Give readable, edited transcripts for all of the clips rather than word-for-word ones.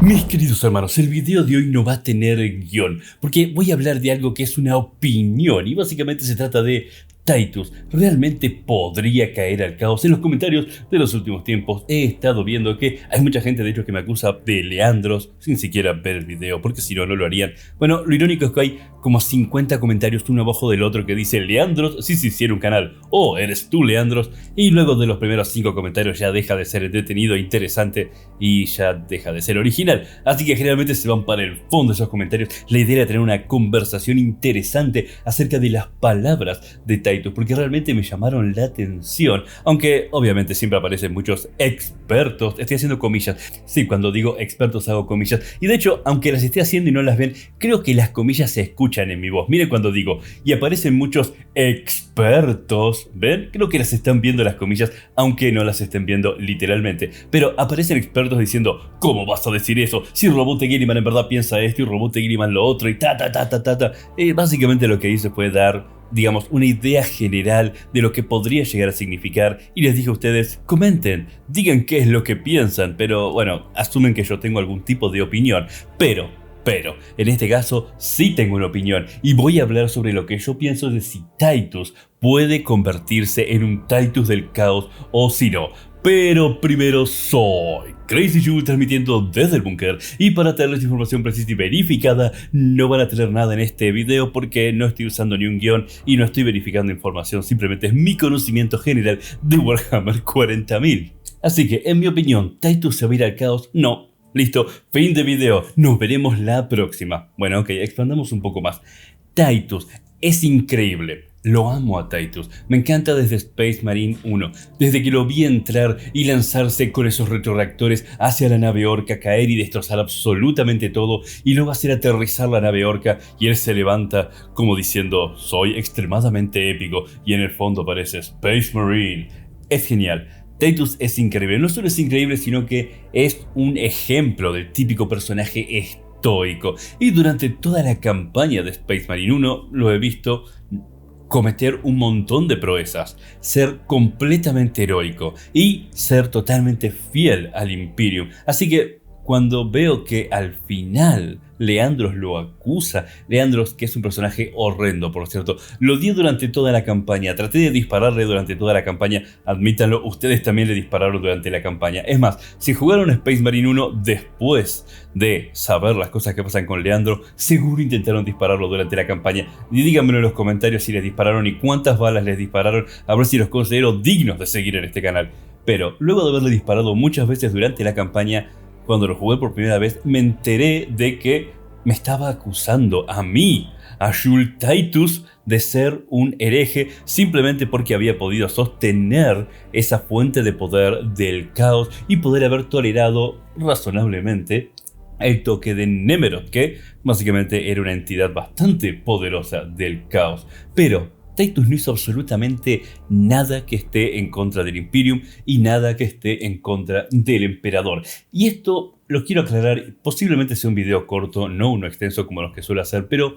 Mis queridos hermanos, el video de hoy no va a tener guión, porque voy a hablar de algo que es una opinión y básicamente se trata de Titus. ¿Realmente podría caer al caos? En los comentarios de los últimos tiempos he estado viendo que hay mucha gente de hecho que me acusa de leandros sin siquiera ver el video, porque si no, no lo harían. Bueno, lo irónico es que hay como 50 comentarios uno abajo del otro que dice Leandros si se hiciera un canal, o eres tú Leandros, y luego de los primeros 5 comentarios ya deja de ser entretenido e interesante y ya deja de ser original. Así que generalmente se van para el fondo de esos comentarios. La idea era tener una conversación interesante acerca de las palabras de Titus, porque realmente me llamaron la atención, aunque obviamente siempre aparecen muchos expertos. Estoy haciendo comillas, sí, cuando digo expertos hago comillas, y de hecho, aunque las esté haciendo y no las ven, creo que las comillas se escuchan en mi voz. Miren cuando digo, y aparecen muchos expertos, ¿ven? Creo que las están viendo las comillas, aunque no las estén viendo literalmente, pero aparecen expertos diciendo, ¿cómo vas a decir eso? Si Roboute Guilliman en verdad piensa esto y Roboute Guilliman lo otro y básicamente lo que hice fue dar, digamos, una idea general de lo que podría llegar a significar, y les dije a ustedes, comenten, digan qué es lo que piensan, pero bueno, asumen que yo tengo algún tipo de opinión, pero en este caso sí tengo una opinión, y voy a hablar sobre lo que yo pienso de si Titus puede convertirse en un Titus del caos o si no. Pero primero, soy Crazy Jules transmitiendo desde el búnker, y para traerles información precisa y verificada no van a tener nada en este video porque no estoy usando ni un guión y no estoy verificando información, simplemente es mi conocimiento general de Warhammer 40.000. Así que en mi opinión, ¿Titus se va a ir al caos? No. Listo, fin de video, nos veremos la próxima. Bueno, ok, expandamos un poco más. Titus es increíble. Lo amo a Titus, me encanta desde Space Marine 1, desde que lo vi entrar y lanzarse con esos retroreactores hacia la nave Orca, caer y destrozar absolutamente todo, y luego hacer aterrizar la nave Orca, y él se levanta como diciendo, soy extremadamente épico, y en el fondo parece Space Marine. Es genial. Titus es increíble, no solo es increíble, sino que es un ejemplo del típico personaje estoico, y durante toda la campaña de Space Marine 1 lo he visto cometer un montón de proezas, ser completamente heroico y ser totalmente fiel al Imperium. Así que cuando veo que al final Leandros lo acusa, Leandros, que es un personaje horrendo por cierto, lo odié durante toda la campaña, traté de dispararle durante toda la campaña, admítanlo, ustedes también le dispararon durante la campaña. Es más, si jugaron Space Marine 1 después de saber las cosas que pasan con Leandro, seguro intentaron dispararlo durante la campaña, y díganmelo en los comentarios si les dispararon y cuántas balas les dispararon, a ver si los considero dignos de seguir en este canal. Pero luego de haberle disparado muchas veces durante la campaña, cuando lo jugué por primera vez, me enteré de que me estaba acusando a mí, a Jules Titus, de ser un hereje simplemente porque había podido sostener esa fuente de poder del caos y poder haber tolerado razonablemente el toque de Nemeroth, que básicamente era una entidad bastante poderosa del caos. Pero Titus no hizo absolutamente nada que esté en contra del Imperium y nada que esté en contra del Emperador. Y esto lo quiero aclarar, posiblemente sea un video corto, no uno extenso como los que suelo hacer, pero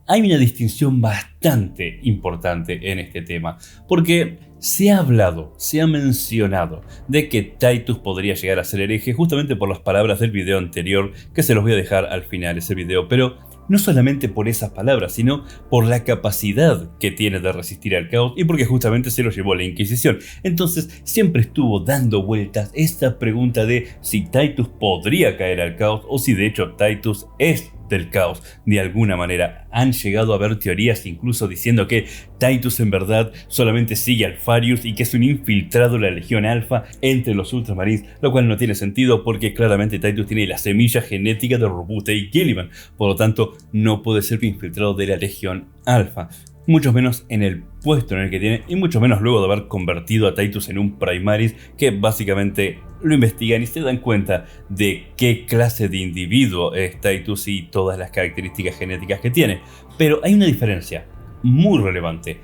hay una distinción bastante importante en este tema, porque se ha hablado, se ha mencionado de que Titus podría llegar a ser hereje justamente por las palabras del video anterior, que se los voy a dejar al final ese video, pero no solamente por esas palabras, sino por la capacidad que tiene de resistir al caos y porque justamente se lo llevó la Inquisición. Entonces siempre estuvo dando vueltas esta pregunta de si Titus podría caer al caos o si de hecho Titus es del caos de alguna manera. Han llegado a haber teorías incluso diciendo que Titus en verdad solamente sigue al Farius y que es un infiltrado de la Legión Alpha entre los Ultramarines, lo cual no tiene sentido porque claramente Titus tiene la semilla genética de Roboute y Guilliman, por lo tanto no puede ser un infiltrado de la Legión Alpha. Mucho menos en el puesto en el que tiene y mucho menos luego de haber convertido a Titus en un Primaris, que básicamente lo investigan y se dan cuenta de qué clase de individuo es Titus y todas las características genéticas que tiene. Pero hay una diferencia muy relevante,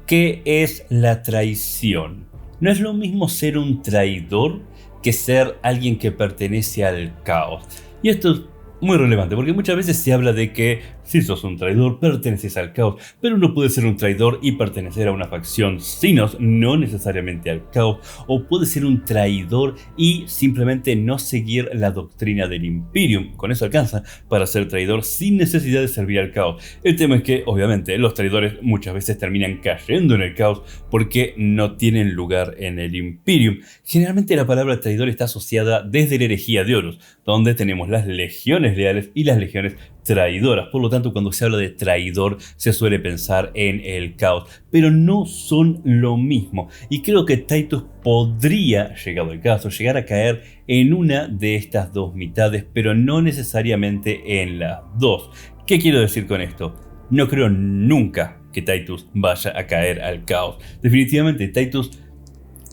que es la traición. No es lo mismo ser un traidor que ser alguien que pertenece al caos. Y esto es muy relevante porque muchas veces se habla de que Si sos un traidor, perteneces al caos, pero uno puede ser un traidor y pertenecer a una facción Xenos, no necesariamente al caos, o puede ser un traidor y simplemente no seguir la doctrina del Imperium. Con eso alcanza para ser traidor sin necesidad de servir al caos. El tema es que, obviamente, los traidores muchas veces terminan cayendo en el caos porque no tienen lugar en el Imperium. Generalmente la palabra traidor está asociada desde la herejía de Horus, donde tenemos las legiones leales y las legiones traidoras. Por lo tanto, cuando se habla de traidor se suele pensar en el caos, pero no son lo mismo. Y creo que Titus podría, llegado el caso, llegar a caer en una de estas dos mitades, pero no necesariamente en las dos. ¿Qué quiero decir con esto? No creo nunca que Titus vaya a caer al caos. Definitivamente Titus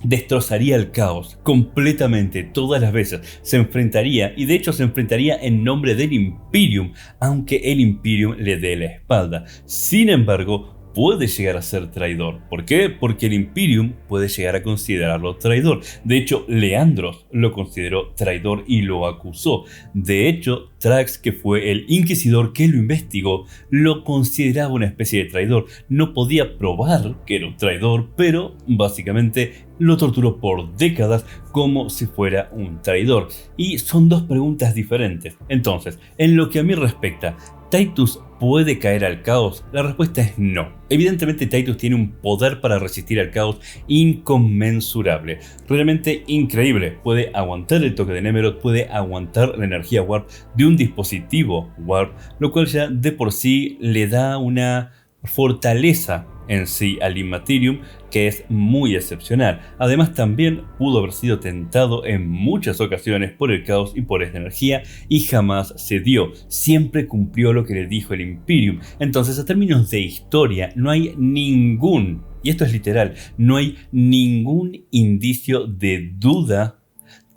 destrozaría el caos completamente todas las veces, se enfrentaría, y de hecho se enfrentaría en nombre del Imperium, aunque el Imperium le dé la espalda. Sin embargo, puede llegar a ser traidor. ¿Por qué? Porque el Imperium puede llegar a considerarlo traidor. De hecho, Leandros lo consideró traidor y lo acusó. De hecho, Thrax, que fue el inquisidor que lo investigó, lo consideraba una especie de traidor. No podía probar que era un traidor, pero básicamente lo torturó por décadas como si fuera un traidor. Y son dos preguntas diferentes. Entonces, en lo que a mí respecta, ¿Titus puede caer al caos? La respuesta es no. Evidentemente Titus tiene un poder para resistir al caos inconmensurable, realmente increíble. Puede aguantar el toque de Nemeroth, puede aguantar la energía Warp de un dispositivo Warp, lo cual ya de por sí le da una fortaleza en sí al Immaterium que es muy excepcional. Además también pudo haber sido tentado en muchas ocasiones por el caos y por esta energía y jamás cedió, siempre cumplió lo que le dijo el Imperium. Entonces, a términos de historia, no hay ningún, y esto es literal, no hay ningún indicio de duda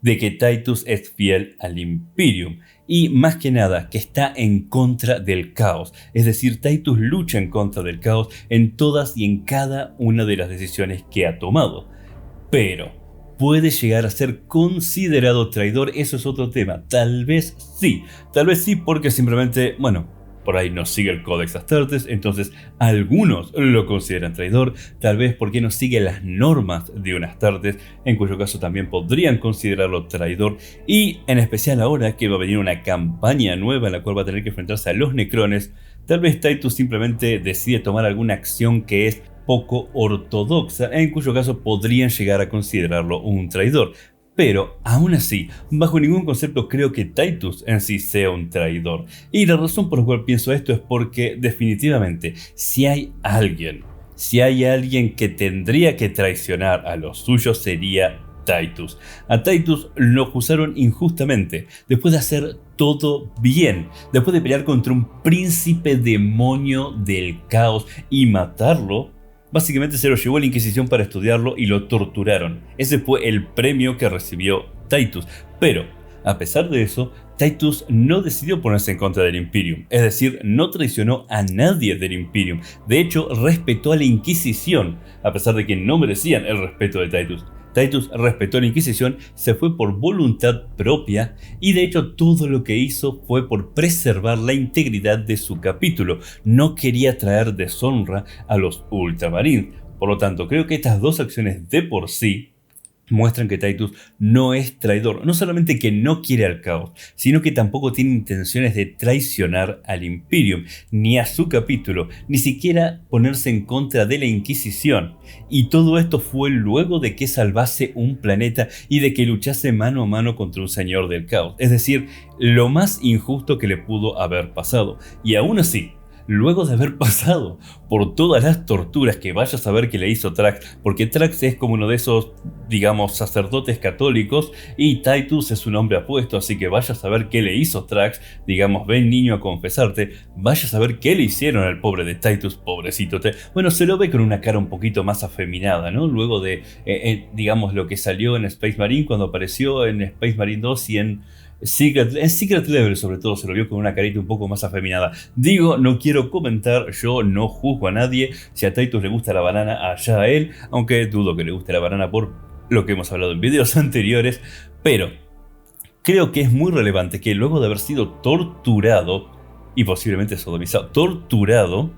de que Titus es fiel al Imperium. Y más que nada, que está en contra del caos. Es decir, Titus lucha en contra del caos en todas y en cada una de las decisiones que ha tomado. Pero, ¿puede llegar a ser considerado traidor? Eso es otro tema. Tal vez sí porque simplemente, bueno, por ahí no sigue el Codex Astartes, entonces algunos lo consideran traidor, tal vez porque no sigue las normas de un Astartes, en cuyo caso también podrían considerarlo traidor, y en especial ahora que va a venir una campaña nueva en la cual va a tener que enfrentarse a los Necrones, tal vez Titus simplemente decide tomar alguna acción que es poco ortodoxa, en cuyo caso podrían llegar a considerarlo un traidor. Pero, aún así, bajo ningún concepto creo que Titus en sí sea un traidor. Y la razón por la cual pienso esto es porque, definitivamente, si hay alguien que tendría que traicionar a los suyos sería Titus. A Titus lo acusaron injustamente, después de hacer todo bien, después de pelear contra un príncipe demonio del caos y matarlo. Básicamente se lo llevó a la Inquisición para estudiarlo y lo torturaron. Ese fue el premio que recibió Titus. Pero, a pesar de eso, Titus no decidió ponerse en contra del Imperium. Es decir, no traicionó a nadie del Imperium. De hecho, respetó a la Inquisición, a pesar de que no merecían el respeto de Titus. Titus respetó la Inquisición, se fue por voluntad propia y de hecho todo lo que hizo fue por preservar la integridad de su capítulo. No quería traer deshonra a los Ultramarines. Por lo tanto, creo que estas dos acciones de por sí muestran que Titus no es traidor. No solamente que no quiere al caos, sino que tampoco tiene intenciones de traicionar al Imperium, ni a su capítulo, ni siquiera ponerse en contra de la Inquisición. Y todo esto fue luego de que salvase un planeta y de que luchase mano a mano contra un señor del caos. Es decir, lo más injusto que le pudo haber pasado. Y aún así, luego de haber pasado por todas las torturas que vaya a saber que le hizo Thrax, porque Thrax es como uno de esos, digamos, sacerdotes católicos y Titus es un hombre apuesto, así que vaya a saber qué le hizo Thrax, digamos, ven niño a confesarte, vaya a saber qué le hicieron al pobre de Titus, pobrecito. Bueno, se lo ve con una cara un poquito más afeminada, ¿no? Luego de, digamos, lo que salió en Space Marine, cuando apareció en Space Marine 2 y en Secret Level sobre todo se lo vio con una carita un poco más afeminada. Digo, no quiero comentar, yo no juzgo a nadie. Si a Titus le gusta la banana, allá a él, aunque dudo que le guste la banana por lo que hemos hablado en videos anteriores. Pero creo que es muy relevante que luego de haber sido torturado y posiblemente sodomizado, torturado,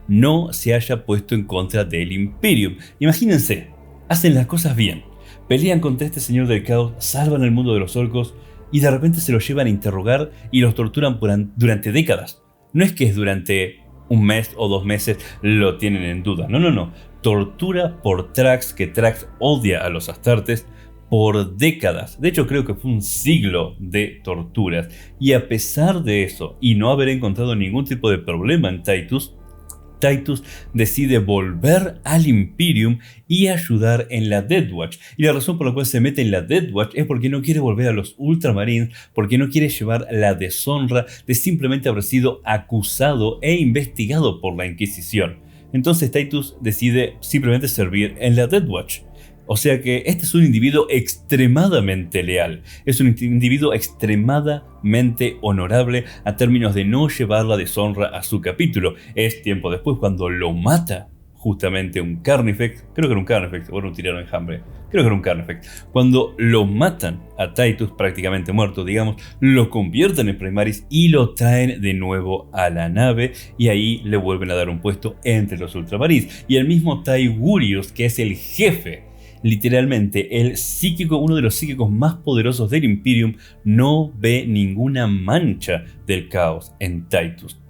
no se haya puesto en contra del Imperium. Imagínense, hacen las cosas bien, pelean contra este señor del caos, salvan el mundo de los orcos y de repente se los llevan a interrogar y los torturan durante décadas. No es que es durante un mes o 2 meses lo tienen en duda, no. Tortura por Thrax, que Thrax odia a los Astartes, por décadas. De hecho, creo que fue un siglo de torturas. Y a pesar de eso, y no haber encontrado ningún tipo de problema en Titus, Titus decide volver al Imperium y ayudar en la Death Watch. Y la razón por la cual se mete en la Death Watch es porque no quiere volver a los Ultramarines, porque no quiere llevar la deshonra de simplemente haber sido acusado e investigado por la Inquisición. Entonces Titus decide simplemente servir en la Death Watch. O sea que este es un individuo extremadamente leal, es un individuo extremadamente honorable a términos de no llevar la deshonra a su capítulo. Es tiempo después cuando lo mata justamente un Carnifex, creo que era un Carnifex, o era un tirano enjambre, creo que era un Carnifex. Cuando lo matan a Titus prácticamente muerto, digamos, lo convierten en Primaris y lo traen de nuevo a la nave y ahí le vuelven a dar un puesto entre los Ultramarines. Y el mismo Tiberius, que es el jefe, literalmente el psíquico, uno de los psíquicos más poderosos del Imperium, no ve ninguna mancha del caos en Titus.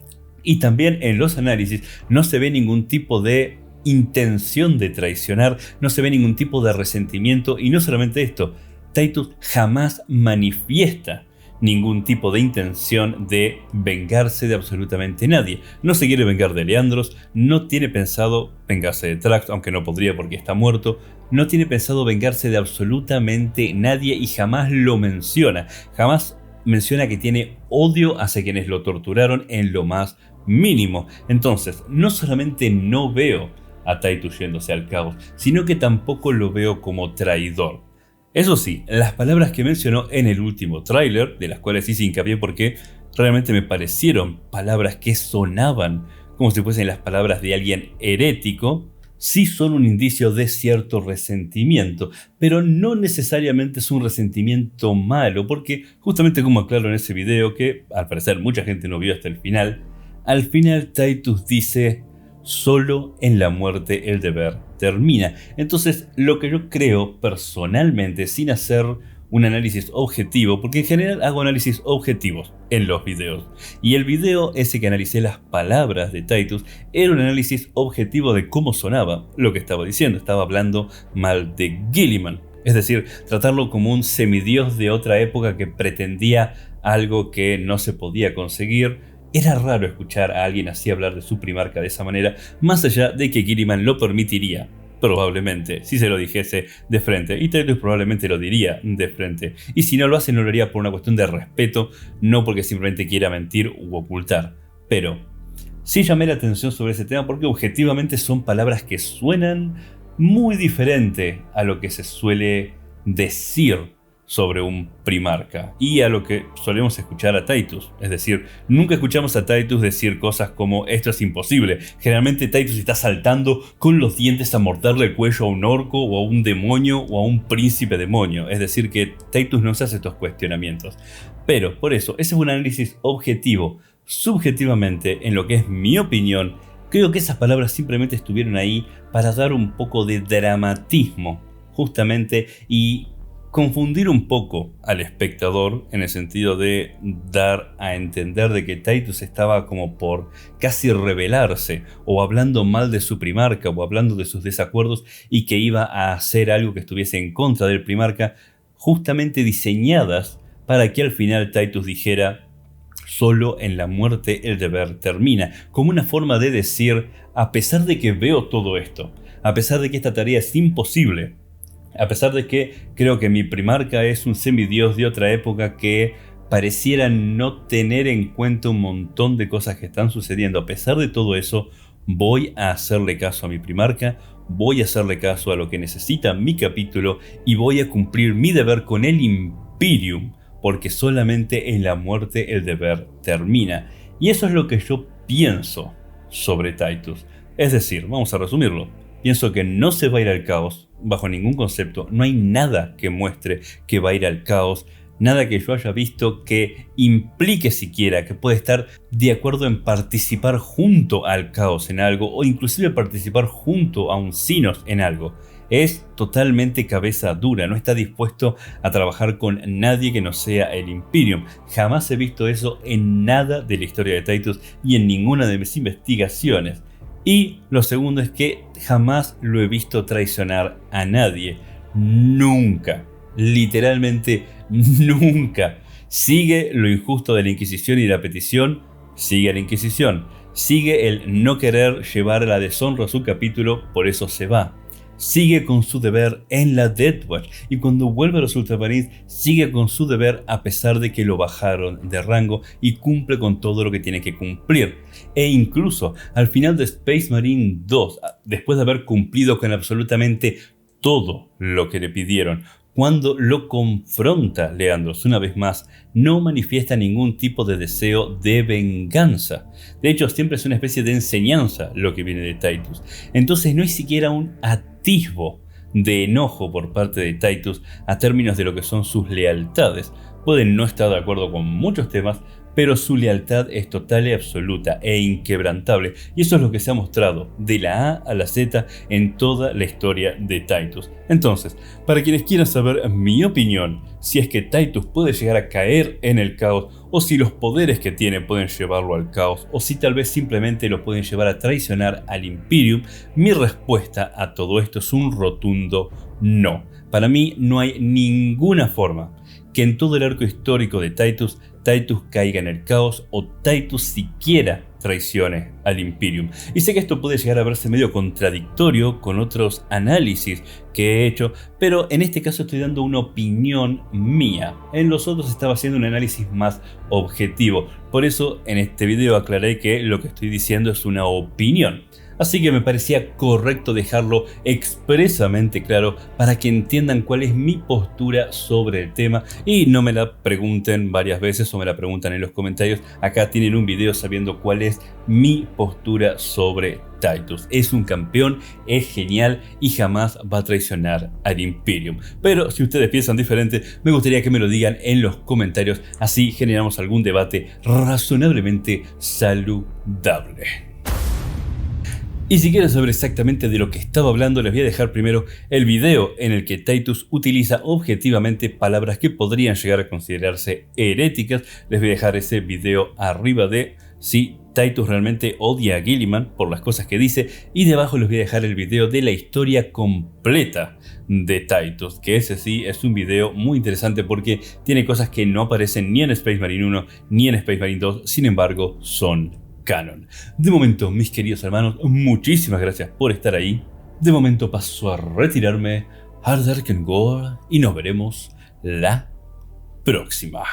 Y también en los análisis no se ve ningún tipo de intención de traicionar, no se ve ningún tipo de resentimiento, y no solamente esto, Titus jamás manifiesta ningún tipo de intención de vengarse de absolutamente nadie. No se quiere vengar de Leandros, no tiene pensado vengarse de Thrax, aunque no podría porque está muerto, no tiene pensado vengarse de absolutamente nadie y jamás lo menciona, jamás menciona que tiene odio hacia quienes lo torturaron en lo más mínimo. Entonces, no solamente no veo a Titus yéndose al caos, sino que tampoco lo veo como traidor. Eso sí, las palabras que mencionó en el último tráiler, de las cuales hice hincapié porque realmente me parecieron palabras que sonaban como si fuesen las palabras de alguien herético, sí son un indicio de cierto resentimiento, pero no necesariamente es un resentimiento malo, porque justamente como aclaro en ese video, que al parecer mucha gente no vio hasta el final, al final Titus dice: solo en la muerte el deber termina. Entonces, lo que yo creo personalmente, sin hacer un análisis objetivo, porque en general hago análisis objetivos en los videos, y el video ese que analicé las palabras de Titus era un análisis objetivo de cómo sonaba lo que estaba diciendo. Estaba hablando mal de Guilliman, es decir, tratarlo como un semidios de otra época que pretendía algo que no se podía conseguir. Era raro escuchar a alguien así hablar de su primarca de esa manera, más allá de que Guilliman lo permitiría, probablemente, si se lo dijese de frente, y Titus probablemente lo diría de frente, y si no lo hace no lo haría por una cuestión de respeto, no porque simplemente quiera mentir u ocultar. Pero sí llamé la atención sobre ese tema porque objetivamente son palabras que suenan muy diferente a lo que se suele decir sobre un primarca y a lo que solemos escuchar a Titus. Es decir, nunca escuchamos a Titus decir cosas como esto es imposible. Generalmente Titus está saltando con los dientes a morderle el cuello a un orco o a un demonio o a un príncipe demonio. Es decir, que Titus no se hace estos cuestionamientos. Pero por eso, ese es un análisis objetivo. Subjetivamente, en lo que es mi opinión, creo que esas palabras simplemente estuvieron ahí para dar un poco de dramatismo, justamente, y confundir un poco al espectador en el sentido de dar a entender de que Titus estaba como por casi rebelarse o hablando mal de su primarca o hablando de sus desacuerdos y que iba a hacer algo que estuviese en contra del primarca, justamente diseñadas para que al final Titus dijera: solo en la muerte el deber termina, como una forma de decir: a pesar de que veo todo esto, a pesar de que esta tarea es imposible, a pesar de que creo que mi primarca es un semidios de otra época que pareciera no tener en cuenta un montón de cosas que están sucediendo, a pesar de todo eso, voy a hacerle caso a mi primarca, voy a hacerle caso a lo que necesita mi capítulo y voy a cumplir mi deber con el Imperium, porque solamente en la muerte el deber termina. Y eso es lo que yo pienso sobre Titus. Es decir, vamos a resumirlo. Pienso que no se va a ir al caos bajo ningún concepto, no hay nada que muestre que va a ir al caos, nada que yo haya visto que implique siquiera que puede estar de acuerdo en participar junto al caos en algo o inclusive participar junto a un Xenos en algo. Es totalmente cabeza dura, no está dispuesto a trabajar con nadie que no sea el Imperium. Jamás he visto eso en nada de la historia de Titus y en ninguna de mis investigaciones. Y lo segundo es que jamás lo he visto traicionar a nadie. Nunca. Literalmente nunca. Sigue lo injusto de la Inquisición y la petición, sigue la Inquisición. Sigue el no querer llevar a la deshonra a su capítulo, por eso se va. Sigue con su deber en la Death Watch y cuando vuelve a los Ultramarines sigue con su deber a pesar de que lo bajaron de rango y cumple con todo lo que tiene que cumplir. E incluso al final de Space Marine 2, después de haber cumplido con absolutamente todo lo que le pidieron, cuando lo confronta Leandros una vez más, no manifiesta ningún tipo de deseo de venganza. De hecho, siempre es una especie de enseñanza lo que viene de Titus. Entonces no hay siquiera un atisbo de enojo por parte de Titus a términos de lo que son sus lealtades. Pueden no estar de acuerdo con muchos temas, pero su lealtad es total y absoluta e inquebrantable, y eso es lo que se ha mostrado de la A a la Z en toda la historia de Titus. Entonces, para quienes quieran saber mi opinión, si es que Titus puede llegar a caer en el caos, o si los poderes que tiene pueden llevarlo al caos, o si tal vez simplemente lo pueden llevar a traicionar al Imperium, mi respuesta a todo esto es un rotundo no. Para mí no hay ninguna forma que en todo el arco histórico de Titus caiga en el caos o Titus siquiera traicione al Imperium. Y sé que esto puede llegar a verse medio contradictorio con otros análisis que he hecho, pero en este caso estoy dando una opinión mía. En los otros estaba haciendo un análisis más objetivo. Por eso en este video aclaré que lo que estoy diciendo es una opinión. Así que me parecía correcto dejarlo expresamente claro para que entiendan cuál es mi postura sobre el tema y no me la pregunten varias veces o me la preguntan en los comentarios. Acá tienen un video sabiendo cuál es mi postura sobre Titus. Es un campeón, es genial y jamás va a traicionar al Imperium. Pero si ustedes piensan diferente, me gustaría que me lo digan en los comentarios, así generamos algún debate razonablemente saludable. Y si quieren saber exactamente de lo que estaba hablando, les voy a dejar primero el video en el que Titus utiliza objetivamente palabras que podrían llegar a considerarse heréticas. Les voy a dejar ese video arriba de si Titus realmente odia a Guilliman por las cosas que dice, y debajo les voy a dejar el video de la historia completa de Titus, que ese sí es un video muy interesante porque tiene cosas que no aparecen ni en Space Marine 1 ni en Space Marine 2, sin embargo son canon. De momento, mis queridos hermanos, muchísimas gracias por estar ahí. De momento paso a retirarme, Harder Can Go, y nos veremos la próxima.